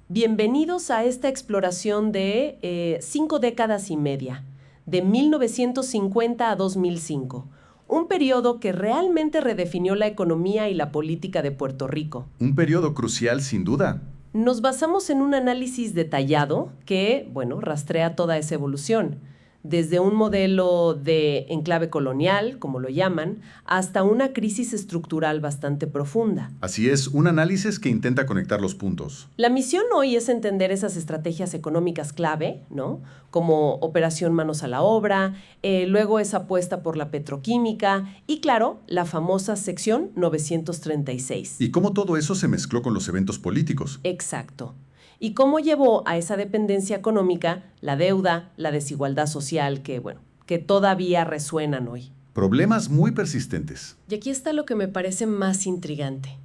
Bienvenidos a esta exploración de 5 décadas y media, de 1950 a 2005, un periodo que realmente redefinió la economía y la política de Puerto Rico. Un periodo crucial, sin duda. Nos basamos en un análisis detallado que, rastrea toda esa evolución, desde un modelo de enclave colonial, como lo llaman, hasta una crisis estructural bastante profunda. Así es, un análisis que intenta conectar los puntos. La misión hoy es entender esas estrategias económicas clave, ¿no? Como operación manos a la obra, luego esa apuesta por la petroquímica y, claro, la famosa sección 936. Y cómo todo eso se mezcló con los eventos políticos. Exacto. Y cómo llevó a esa dependencia económica la deuda, la desigualdad social que todavía resuenan hoy. Problemas muy persistentes. Y aquí está lo que me parece más intrigante.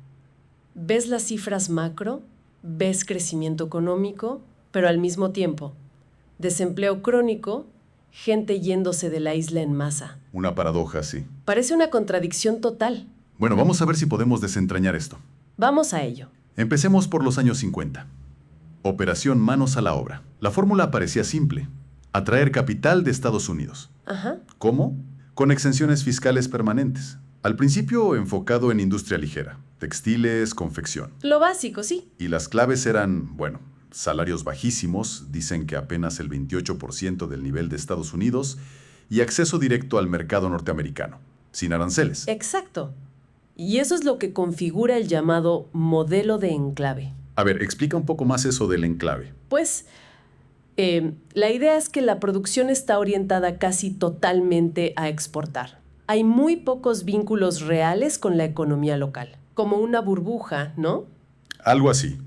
Ves las cifras macro, ves crecimiento económico, pero al mismo tiempo, desempleo crónico, gente yéndose de la isla en masa. Una paradoja, sí. Parece una contradicción total. Bueno, vamos a ver si podemos desentrañar esto. Vamos a ello. Empecemos por los años 50. Operación Manos a la Obra. La fórmula parecía simple. Atraer capital de Estados Unidos. Ajá. ¿Cómo? Con exenciones fiscales permanentes. Al principio enfocado en industria ligera, textiles, confección. Lo básico, sí. Y las claves eran, salarios bajísimos, dicen que apenas el 28% del nivel de Estados Unidos, y acceso directo al mercado norteamericano, sin aranceles. Exacto. Y eso es lo que configura el llamado modelo de enclave. A ver, explica un poco más eso del enclave. Pues, la idea es que la producción está orientada casi totalmente a exportar. Hay muy pocos vínculos reales con la economía local, como una burbuja, ¿no? Algo así.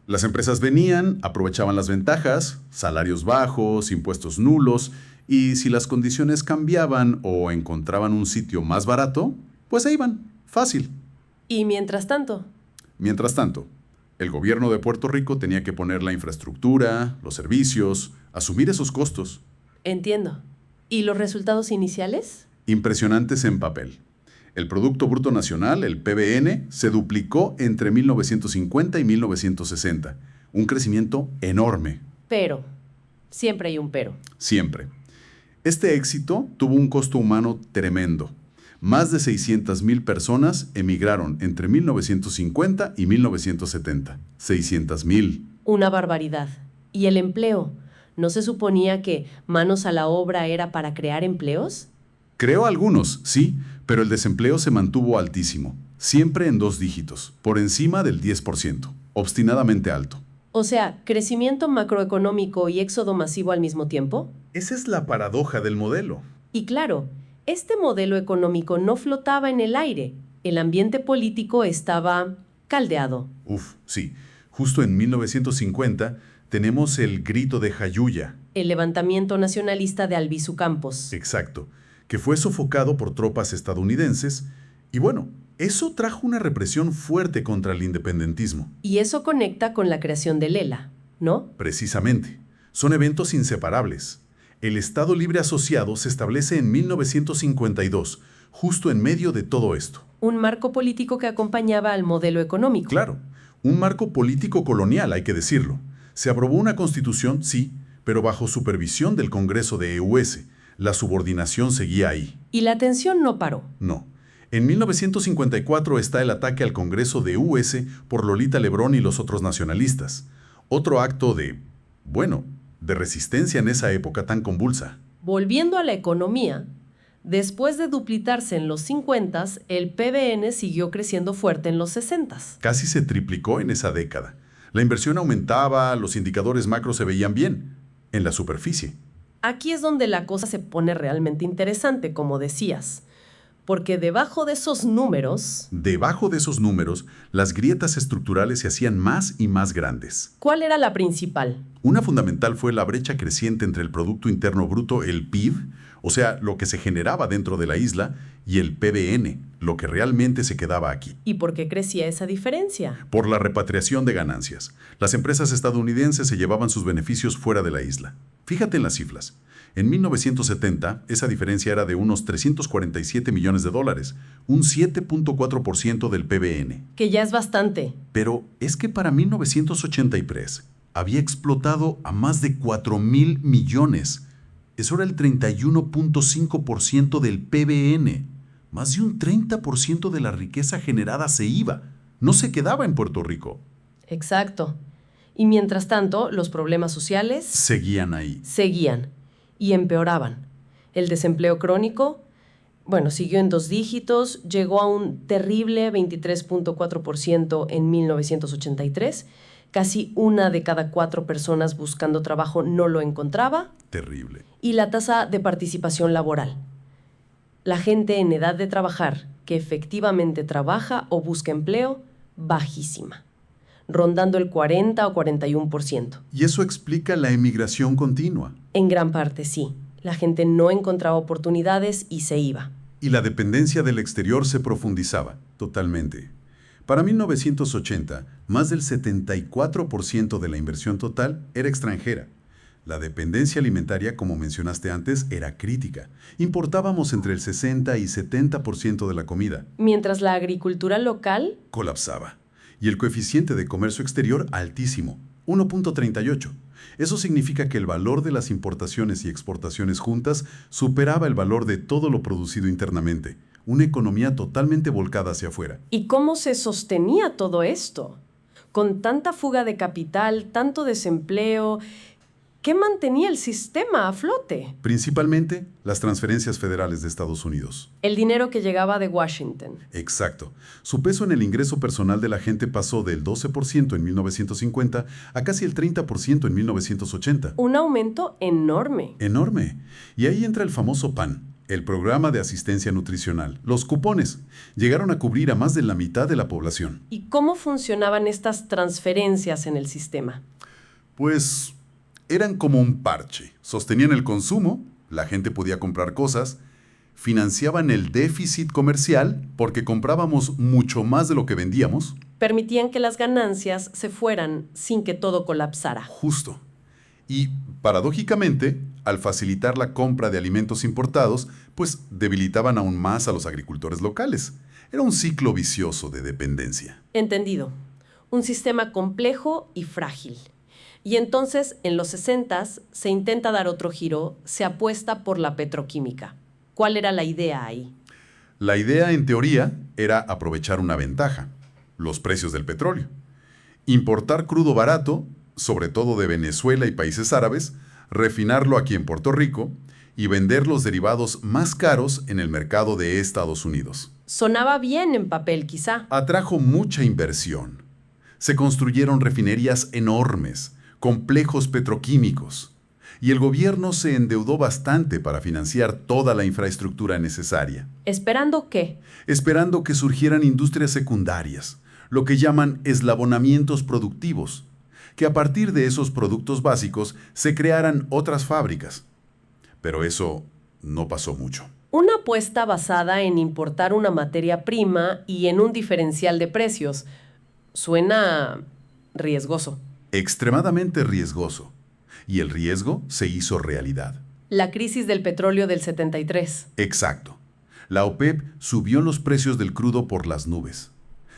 Las empresas venían, aprovechaban las ventajas, salarios bajos, impuestos nulos, y si las condiciones cambiaban o encontraban un sitio más barato, pues ahí iban, fácil. Y mientras tanto, Mientras tanto, el gobierno de Puerto Rico tenía que poner la infraestructura, los servicios, asumir esos costos. entiendo. ¿Y los resultados iniciales? Impresionantes en papel. El Producto Bruto Nacional, el PBN, se duplicó entre 1950 y 1960. Un crecimiento enorme, Pero, siempre hay un pero. siempre. Este éxito tuvo un costo humano tremendo. Más de 600,000 personas emigraron entre 1950 y 1970. 600,000. Una barbaridad. ¿Y el empleo? ¿No se suponía que manos a la obra era para crear empleos? Creó algunos, sí, pero el desempleo se mantuvo altísimo, siempre en 2 dígitos, por encima del 10%, obstinadamente alto. O sea, crecimiento macroeconómico y éxodo masivo al mismo tiempo. Esa es la paradoja del modelo. Y claro, este modelo económico no flotaba en el aire. El ambiente político estaba caldeado. Sí. Justo en 1950 tenemos el grito de Jayuya, El levantamiento nacionalista de Albizu Campos. exacto, que fue sofocado por tropas estadounidenses y eso trajo una represión fuerte contra el independentismo. Y eso conecta con la creación del ELA, ¿no? Precisamente, son eventos inseparables. El Estado Libre Asociado se establece en 1952, justo en medio de todo esto. Un marco político que acompañaba al modelo económico. Claro, un marco político colonial, hay que decirlo. Se aprobó una constitución, sí, pero bajo supervisión del Congreso de EUS. La subordinación seguía ahí. Y la tensión no paró. No. En 1954 está el ataque al Congreso de US por Lolita Lebrón y los otros nacionalistas. Otro acto de resistencia en esa época tan convulsa. Volviendo a la economía, después de duplicarse en los 50, el PBN siguió creciendo fuerte en los 60. Casi se triplicó en esa década. La inversión aumentaba, los indicadores macro se veían bien, en la superficie. Aquí es donde la cosa se pone realmente interesante, como decías. Porque debajo de esos números, las grietas estructurales se hacían más y más grandes. ¿cuál era la principal? Una fundamental fue la brecha creciente entre el Producto Interno Bruto, el PIB, o sea, lo que se generaba dentro de la isla, y el PBN, lo que realmente se quedaba aquí. ¿Y por qué crecía esa diferencia? Por la repatriación de ganancias. Las empresas estadounidenses se llevaban sus beneficios fuera de la isla. Fíjate en las cifras. En 1970, esa diferencia era de unos 347 millones de dólares, un 7.4% del PBN. Que ya es bastante. Pero es que para 1983 había explotado a más de 4.000 millones. Eso era el 31.5% del PBN. Más de un 30% de la riqueza generada se iba. No se quedaba en Puerto Rico. Exacto. Y mientras tanto, los problemas sociales Seguían ahí. seguían y empeoraban. El desempleo crónico, siguió en 2 dígitos, llegó a un terrible 23.4% en 1983. Casi 1 de cada 4 personas buscando trabajo no lo encontraba. Terrible. Y la tasa de participación laboral. La gente en edad de trabajar que efectivamente trabaja o busca empleo, bajísima, rondando el 40 o 41%. Y eso explica la emigración continua. En gran parte sí. La gente no encontraba oportunidades y se iba. Y la dependencia del exterior se profundizaba, totalmente. Para 1980, más del 74% de la inversión total era extranjera. La dependencia alimentaria, como mencionaste antes, era crítica. Importábamos entre el 60 y 70% de la comida. Mientras la agricultura local Colapsaba. Y el coeficiente de comercio exterior altísimo, 1.38. Eso significa que el valor de las importaciones y exportaciones juntas superaba el valor de todo lo producido internamente. Una economía totalmente volcada hacia afuera. ¿Y cómo se sostenía todo esto? Con tanta fuga de capital, tanto desempleo, ¿qué mantenía el sistema a flote? Principalmente las transferencias federales de Estados Unidos. El dinero que llegaba de Washington. Exacto. Su peso en el ingreso personal de la gente pasó del 12% en 1950 a casi el 30% en 1980. Un aumento enorme. Enorme. Y ahí entra el famoso PAN, el Programa de Asistencia Nutricional. Los cupones llegaron a cubrir a más de la mitad de la población. ¿Y cómo funcionaban estas transferencias en el sistema? Pues eran como un parche. Sostenían el consumo, la gente podía comprar cosas, financiaban el déficit comercial porque comprábamos mucho más de lo que vendíamos. Permitían que las ganancias se fueran sin que todo colapsara. Justo. Y, paradójicamente, al facilitar la compra de alimentos importados, pues debilitaban aún más a los agricultores locales. Era un ciclo vicioso de dependencia. Entendido. Un sistema complejo y frágil. Y entonces, en los 60s, se intenta dar otro giro, se apuesta por la petroquímica. ¿Cuál era la idea ahí? La idea, en teoría, era aprovechar una ventaja, los precios del petróleo. Importar crudo barato, sobre todo de Venezuela y países árabes, refinarlo aquí en Puerto Rico y vender los derivados más caros en el mercado de Estados Unidos. Sonaba bien en papel, quizá. Atrajo mucha inversión. Se construyeron refinerías enormes, complejos petroquímicos, y el gobierno se endeudó bastante para financiar toda la infraestructura necesaria. ¿Esperando qué? Esperando que surgieran industrias secundarias, lo que llaman eslabonamientos productivos, que a partir de esos productos básicos se crearan otras fábricas. Pero eso no pasó mucho. Una apuesta basada en importar una materia prima y en un diferencial de precios. Suena riesgoso. Extremadamente riesgoso. Y el riesgo se hizo realidad. La crisis del petróleo del 73. Exacto. La OPEP subió los precios del crudo por las nubes.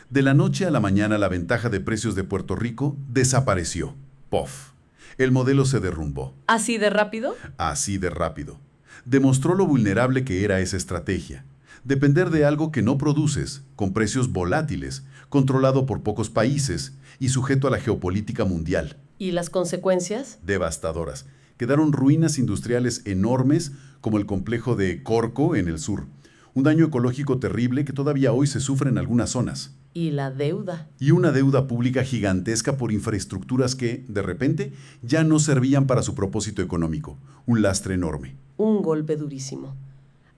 De la noche a la mañana la ventaja de precios de Puerto Rico desapareció. ¡Pof! El modelo se derrumbó. ¿Así de rápido? Así de rápido. Demostró lo vulnerable que era esa estrategia. Depender de algo que no produces, con precios volátiles, controlado por pocos países y sujeto a la geopolítica mundial. ¿Y las consecuencias? Devastadoras. Quedaron ruinas industriales enormes como el complejo de Corco en el sur. Un daño ecológico terrible que todavía hoy se sufre en algunas zonas. ¿Y la deuda? Y una deuda pública gigantesca por infraestructuras que, de repente, ya no servían para su propósito económico. Un lastre enorme. Un golpe durísimo.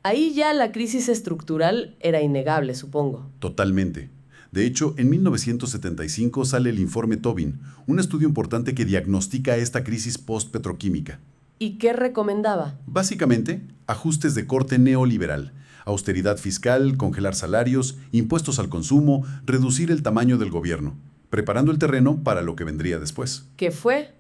Ahí ya la crisis estructural era innegable, supongo. Totalmente. De hecho, en 1975 sale el informe Tobin, un estudio importante que diagnostica esta crisis post-petroquímica. ¿Y qué recomendaba? Básicamente, ajustes de corte neoliberal, austeridad fiscal, congelar salarios, impuestos al consumo, reducir el tamaño del gobierno, preparando el terreno para lo que vendría después. ¿Qué fue?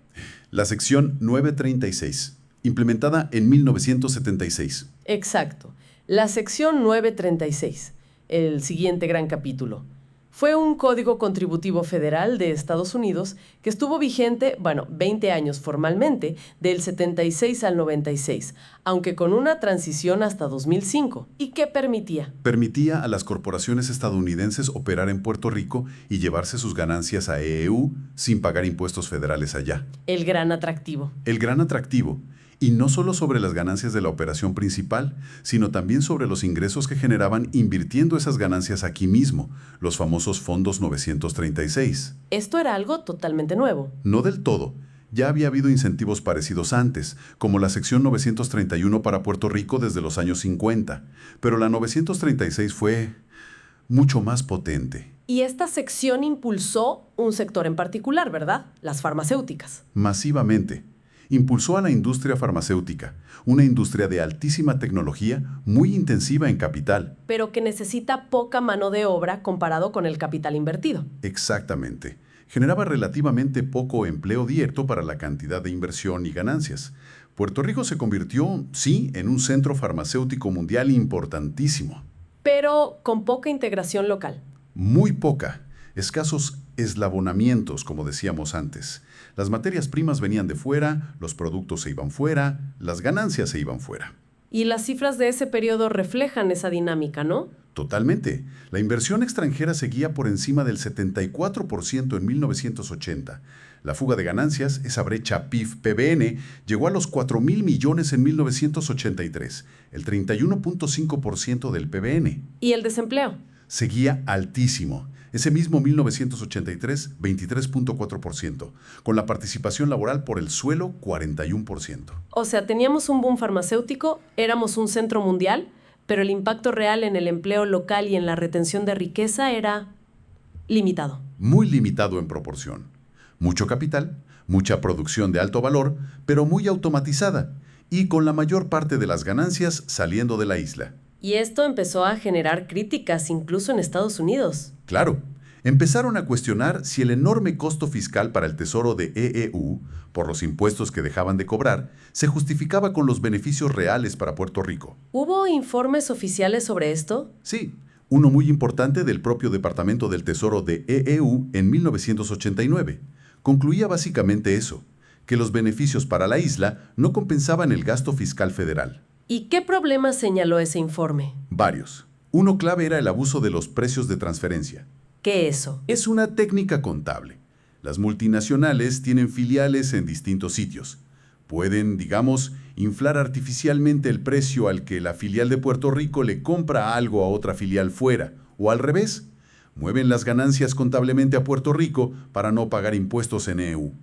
La sección 936, implementada en 1976. Exacto. La sección 936, el siguiente gran capítulo. Fue un código contributivo federal de Estados Unidos que estuvo vigente, 20 años formalmente, del 76 al 96, aunque con una transición hasta 2005. ¿Y qué permitía? Permitía a las corporaciones estadounidenses operar en Puerto Rico y llevarse sus ganancias a EEU sin pagar impuestos federales allá. El gran atractivo. El gran atractivo. Y no solo sobre las ganancias de la operación principal, sino también sobre los ingresos que generaban invirtiendo esas ganancias aquí mismo, los famosos fondos 936. Esto era algo totalmente nuevo. No del todo. Ya había habido incentivos parecidos antes, como la sección 931 para Puerto Rico desde los años 50, pero la 936 fue mucho más potente. Y esta sección impulsó un sector en particular, ¿verdad? Las farmacéuticas. Masivamente. Impulsó a la industria farmacéutica, una industria de altísima tecnología, muy intensiva en capital. Pero que necesita poca mano de obra comparado con el capital invertido. Exactamente. Generaba relativamente poco empleo directo para la cantidad de inversión y ganancias. Puerto Rico se convirtió, sí, en un centro farmacéutico mundial importantísimo. Pero con poca integración local. Muy poca. Escasos eslabonamientos, como decíamos antes. Las materias primas venían de fuera, los productos se iban fuera, las ganancias se iban fuera. Y las cifras de ese periodo reflejan esa dinámica, ¿no? Totalmente. La inversión extranjera seguía por encima del 74% en 1980. La fuga de ganancias, esa brecha PIB-PBN, llegó a los 4,000 millones en 1983, el 31.5% del PBN. ¿Y el desempleo? Seguía altísimo. Ese mismo 1983, 23.4%, con la participación laboral por el suelo, 41%. O sea, teníamos un boom farmacéutico, éramos un centro mundial, pero el impacto real en el empleo local y en la retención de riqueza era limitado. Muy limitado en proporción. Mucho capital, mucha producción de alto valor, pero muy automatizada, y con la mayor parte de las ganancias saliendo de la isla. Y esto empezó a generar críticas incluso en Estados Unidos. Claro, empezaron a cuestionar si el enorme costo fiscal para el tesoro de EEU, por los impuestos que dejaban de cobrar, se justificaba con los beneficios reales para Puerto Rico. ¿Hubo informes oficiales sobre esto? Sí, uno muy importante del propio Departamento del Tesoro de EEU en 1989. Concluía básicamente eso, que los beneficios para la isla no compensaban el gasto fiscal federal. ¿Y qué problemas señaló ese informe? Varios. Uno clave era el abuso de los precios de transferencia. ¿Qué eso? Es una técnica contable. Las multinacionales tienen filiales en distintos sitios. Pueden, digamos, inflar artificialmente el precio al que la filial de Puerto Rico le compra algo a otra filial fuera, o al revés. Mueven las ganancias contablemente a Puerto Rico para no pagar impuestos en EU.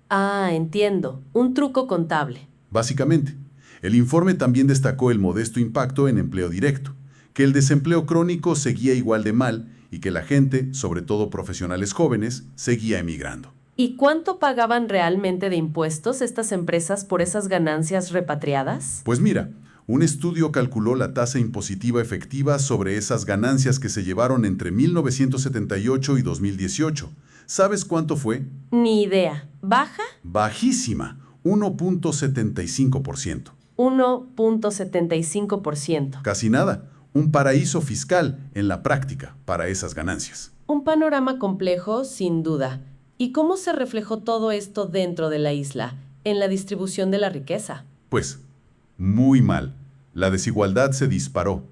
Ah, entiendo. Un truco contable. Básicamente. El informe también destacó el modesto impacto en empleo directo, que el desempleo crónico seguía igual de mal y que la gente, sobre todo profesionales jóvenes, seguía emigrando. ¿Y cuánto pagaban realmente de impuestos estas empresas por esas ganancias repatriadas? Pues mira, un estudio calculó la tasa impositiva efectiva sobre esas ganancias que se llevaron entre 1978 y 2018. ¿Sabes cuánto fue? Ni idea. ¿Baja? Bajísima, 1.75%. 1.75%. Casi nada. Un paraíso fiscal en la práctica para esas ganancias. Un panorama complejo, sin duda. ¿Y cómo se reflejó todo esto dentro de la isla, en la distribución de la riqueza? Pues, muy mal. La desigualdad se disparó.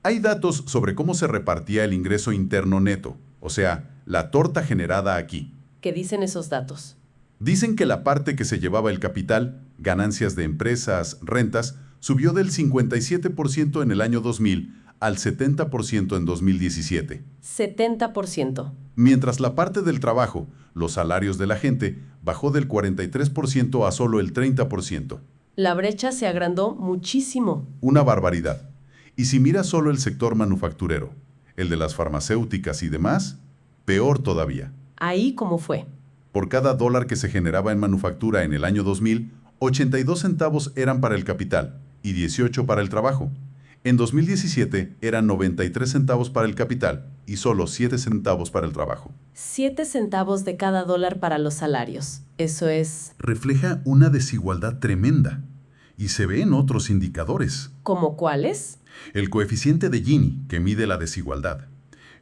Hay datos sobre cómo se repartía el ingreso interno neto, o sea, la torta generada aquí. ¿Qué dicen esos datos? Dicen que la parte que se llevaba el capital, ganancias de empresas, rentas, subió del 57% en el año 2000 al 70% en 2017. 70%. Mientras la parte del trabajo, los salarios de la gente, bajó del 43% a solo el 30%. La brecha se agrandó muchísimo. Una barbaridad. Y si miras solo el sector manufacturero, el de las farmacéuticas y demás, peor todavía. ¿Ahí cómo fue? Por cada dólar que se generaba en manufactura en el año 2000, 82 centavos eran para el capital y 18 para el trabajo. En 2017 eran 93 centavos para el capital y solo 7 centavos para el trabajo. 7 centavos de cada dólar para los salarios. Eso es... Refleja una desigualdad tremenda. y se ve en otros indicadores. ¿Cómo cuáles? El coeficiente de Gini, que mide la desigualdad.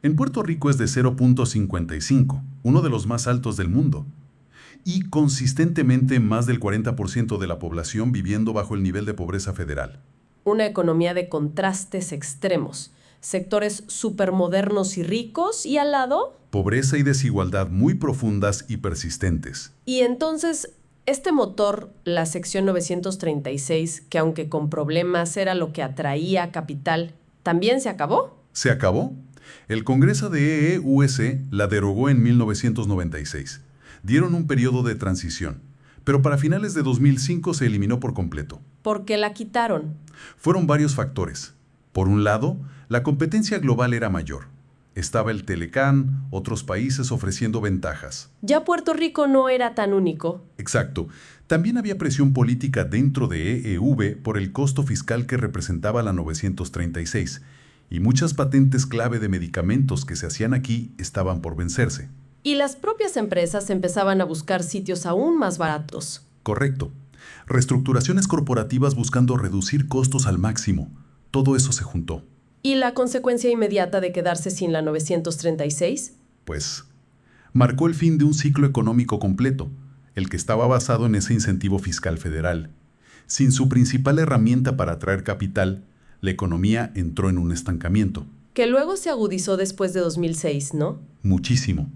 En Puerto Rico es de 0.55, uno de los más altos del mundo. Y consistentemente más del 40% de la población viviendo bajo el nivel de pobreza federal. Una economía de contrastes extremos. Sectores supermodernos y ricos y al lado. Pobreza y desigualdad muy profundas y persistentes. Y entonces, este motor, la sección 936, que aunque con problemas era lo que atraía capital, ¿también se acabó? ¿Se acabó? El Congreso de EEUS la derogó en 1996. Dieron un periodo de transición, pero para finales de 2005 se eliminó por completo. ¿Por qué la quitaron? Fueron varios factores. Por un lado, la competencia global era mayor. Estaba el Telecán, otros países ofreciendo ventajas. Ya Puerto Rico no era tan único. Exacto. También había presión política dentro de EEV por el costo fiscal que representaba la 936, y muchas patentes clave de medicamentos que se hacían aquí estaban por vencerse. Y las propias empresas empezaban a buscar sitios aún más baratos. Correcto. Reestructuraciones corporativas buscando reducir costos al máximo. Todo eso se juntó. ¿Y la consecuencia inmediata de quedarse sin la 936? Pues, marcó el fin de un ciclo económico completo, el que estaba basado en ese incentivo fiscal federal. Sin su principal herramienta para atraer capital, la economía entró en un estancamiento. Que luego se agudizó después de 2006, ¿no? Muchísimo.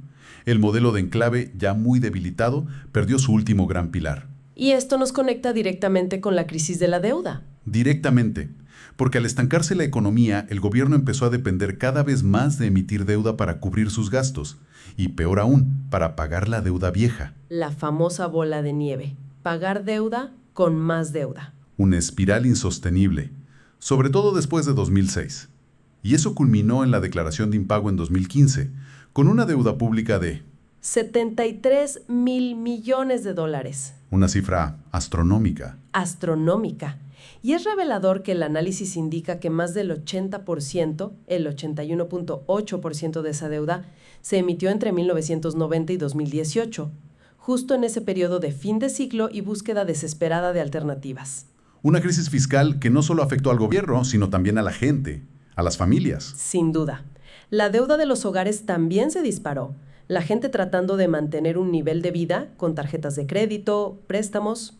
El modelo de enclave, ya muy debilitado, perdió su último gran pilar. Y esto nos conecta directamente con la crisis de la deuda. Directamente, porque al estancarse la economía, el gobierno empezó a depender cada vez más de emitir deuda para cubrir sus gastos, y peor aún, para pagar la deuda vieja. La famosa bola de nieve. Pagar deuda con más deuda. Una espiral insostenible, sobre todo después de 2006. Y eso culminó en la declaración de impago en 2015, con una deuda pública de 73,000 millones de dólares. una cifra astronómica. Astronómica. Y es revelador que el análisis indica que más del 80%, el 81.8% de esa deuda, se emitió entre 1990 y 2018, justo en ese periodo de fin de ciclo y búsqueda desesperada de alternativas. Una crisis fiscal que no solo afectó al gobierno, sino también a la gente, a las familias. Sin duda. La deuda de los hogares también se disparó. La gente tratando de mantener un nivel de vida con tarjetas de crédito, préstamos.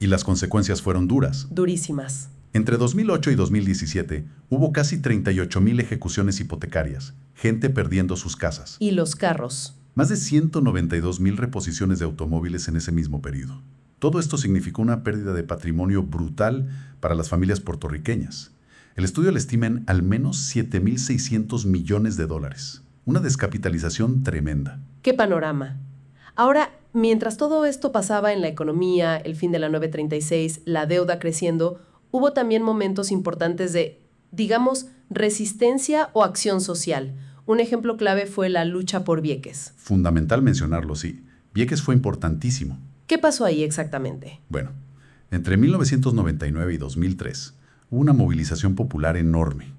Y las consecuencias fueron duras. Durísimas. Entre 2008 y 2017 hubo casi 38,000 ejecuciones hipotecarias, gente perdiendo sus casas. Y los carros. Más de 192,000 reposiciones de automóviles en ese mismo periodo. Todo esto significó una pérdida de patrimonio brutal para las familias puertorriqueñas. El estudio le estima en al menos 7,600 millones de dólares. Una descapitalización tremenda. ¡Qué panorama! Ahora, mientras todo esto pasaba en la economía, el fin de la 936, la deuda creciendo, hubo también momentos importantes de, digamos, resistencia o acción social. Un ejemplo clave fue la lucha por Vieques. Fundamental mencionarlo, sí. Vieques fue importantísimo. ¿Qué pasó ahí exactamente? Bueno, entre 1999 y 2003 hubo una movilización popular enorme,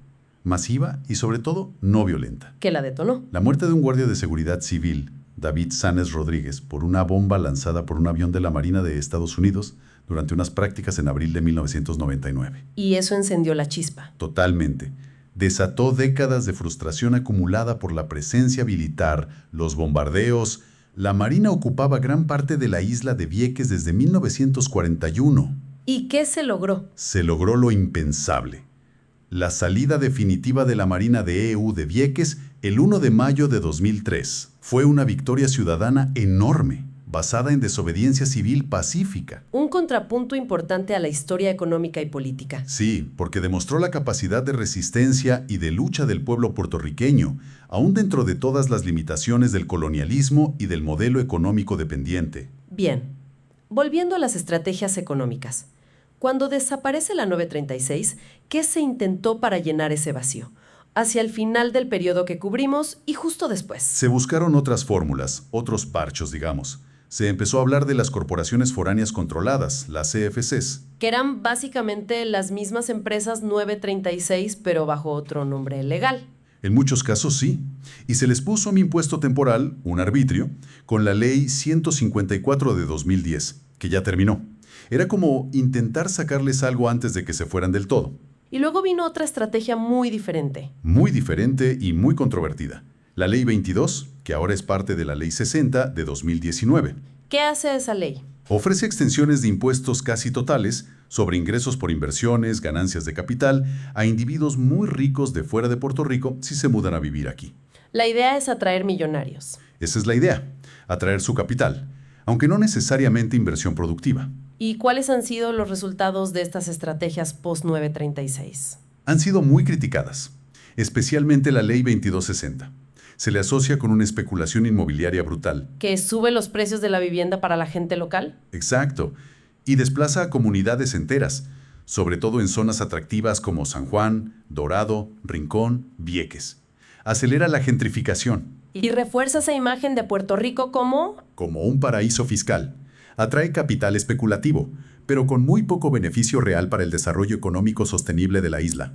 masiva y sobre todo no violenta. ¿Qué la detonó? La muerte de un guardia de seguridad civil, David Sanes Rodríguez, por una bomba lanzada por un avión de la Marina de Estados Unidos durante unas prácticas en abril de 1999. Y eso encendió la chispa. Totalmente. Desató décadas de frustración acumulada por la presencia militar, los bombardeos. La Marina ocupaba gran parte de la isla de Vieques desde 1941. ¿Y qué se logró? Se logró lo impensable. La salida definitiva de la Marina de EU de Vieques el 1 de mayo de 2003. Fue una victoria ciudadana enorme, basada en desobediencia civil pacífica. Un contrapunto importante a la historia económica y política. Sí, porque demostró la capacidad de resistencia y de lucha del pueblo puertorriqueño, aún dentro de todas las limitaciones del colonialismo y del modelo económico dependiente. Bien, volviendo a las estrategias económicas. Cuando desaparece la 936, ¿qué se intentó para llenar ese vacío? Hacia el final del periodo que cubrimos y justo después. Se buscaron otras fórmulas, otros parchos, digamos. Se empezó a hablar de las corporaciones foráneas controladas, las CFCs. Que eran básicamente las mismas empresas 936, pero bajo otro nombre legal. En muchos casos sí. Y se les puso un impuesto temporal, un arbitrio, con la Ley 154 de 2010, que ya terminó. Era como intentar sacarles algo antes de que se fueran del todo. Y luego vino otra estrategia muy diferente. Muy diferente y muy controvertida. La Ley 22, que ahora es parte de la Ley 60 de 2019. ¿Qué hace esa ley? Ofrece extensiones de impuestos casi totales sobre ingresos por inversiones, ganancias de capital, a individuos muy ricos de fuera de Puerto Rico si se mudan a vivir aquí. La idea es atraer millonarios. Esa es la idea, atraer su capital, aunque no necesariamente inversión productiva. ¿Y cuáles han sido los resultados de estas estrategias post-936? Han sido muy criticadas, especialmente la Ley 2260. Se le asocia con una especulación inmobiliaria brutal. ¿Que sube los precios de la vivienda para la gente local? Exacto, y desplaza a comunidades enteras, sobre todo en zonas atractivas como San Juan, Dorado, Rincón, Vieques. Acelera la gentrificación. ¿Y refuerza esa imagen de Puerto Rico como? Como un paraíso fiscal. Atrae capital especulativo, pero con muy poco beneficio real para el desarrollo económico sostenible de la isla.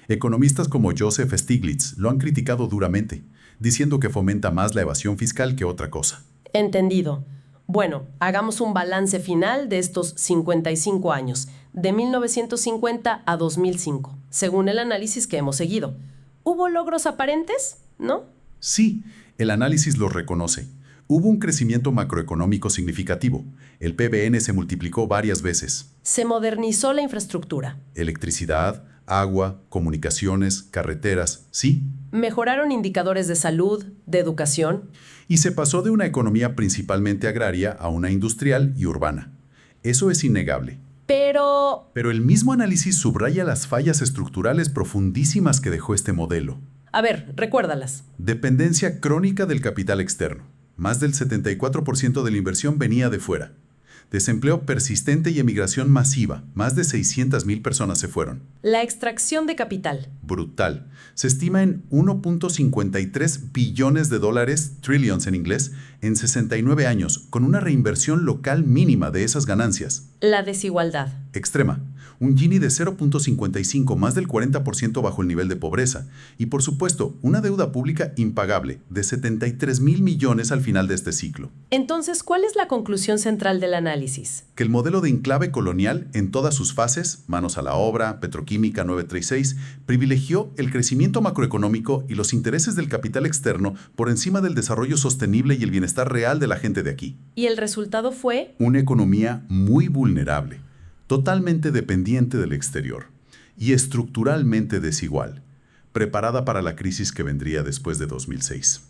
Economistas como Joseph Stiglitz lo han criticado duramente, diciendo que fomenta más la evasión fiscal que otra cosa. Entendido. Bueno, hagamos un balance final de estos 55 años, de 1950 a 2005, según el análisis que hemos seguido. ¿Hubo logros aparentes? ¿No? Sí, el análisis los reconoce. Hubo un crecimiento macroeconómico significativo. El PBN se multiplicó varias veces. Se modernizó la infraestructura. Electricidad, agua, comunicaciones, carreteras, sí. Mejoraron indicadores de salud, de educación. Y se pasó de una economía principalmente agraria a una industrial y urbana. Eso es innegable. Pero Pero el mismo análisis subraya las fallas estructurales profundísimas que dejó este modelo. a ver, recuérdalas. Dependencia crónica del capital externo. Más del 74% de la inversión venía de fuera. Desempleo persistente y emigración masiva. Más de 600,000 personas se fueron. La extracción de capital. Brutal. Se estima en 1.53 billones de dólares, trillions en inglés, en 69 años, con una reinversión local mínima de esas ganancias. La desigualdad. Extrema. Un Gini de 0.55, más del 40% bajo el nivel de pobreza. Y por supuesto, una deuda pública impagable de 73,000 millones al final de este ciclo. Entonces, ¿cuál es la conclusión central del análisis? Que el modelo de enclave colonial en todas sus fases, manos a la obra, petroquímica 936, privilegió el crecimiento macroeconómico y los intereses del capital externo por encima del desarrollo sostenible y el bienestar real de la gente de aquí. ¿Y el resultado fue? Una economía muy vulnerable, totalmente dependiente del exterior y estructuralmente desigual, preparada para la crisis que vendría después de 2006.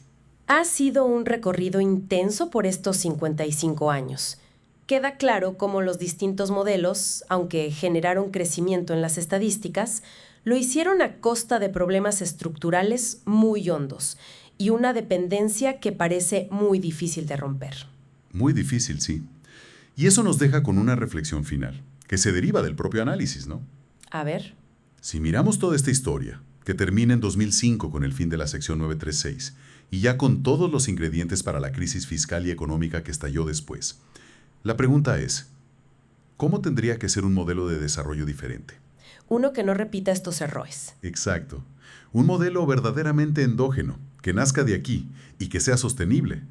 Ha sido un recorrido intenso por estos 55 años. Queda claro cómo los distintos modelos, aunque generaron crecimiento en las estadísticas, lo hicieron a costa de problemas estructurales muy hondos y una dependencia que parece muy difícil de romper. Muy difícil, sí. Y eso nos deja con una reflexión final, que se deriva del propio análisis, ¿no? A ver, Si miramos toda esta historia, que termina en 2005 con el fin de la sección 936, y ya con todos los ingredientes para la crisis fiscal y económica que estalló después, la pregunta es, ¿cómo tendría que ser un modelo de desarrollo diferente? uno que no repita estos errores. Exacto. Un modelo verdaderamente endógeno, que nazca de aquí y que sea sostenible,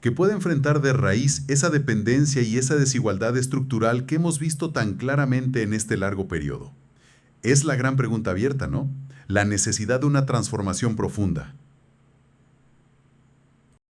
que pueda enfrentar de raíz esa dependencia y esa desigualdad estructural que hemos visto tan claramente en este largo periodo. Es la gran pregunta abierta, ¿no? La necesidad de una transformación profunda.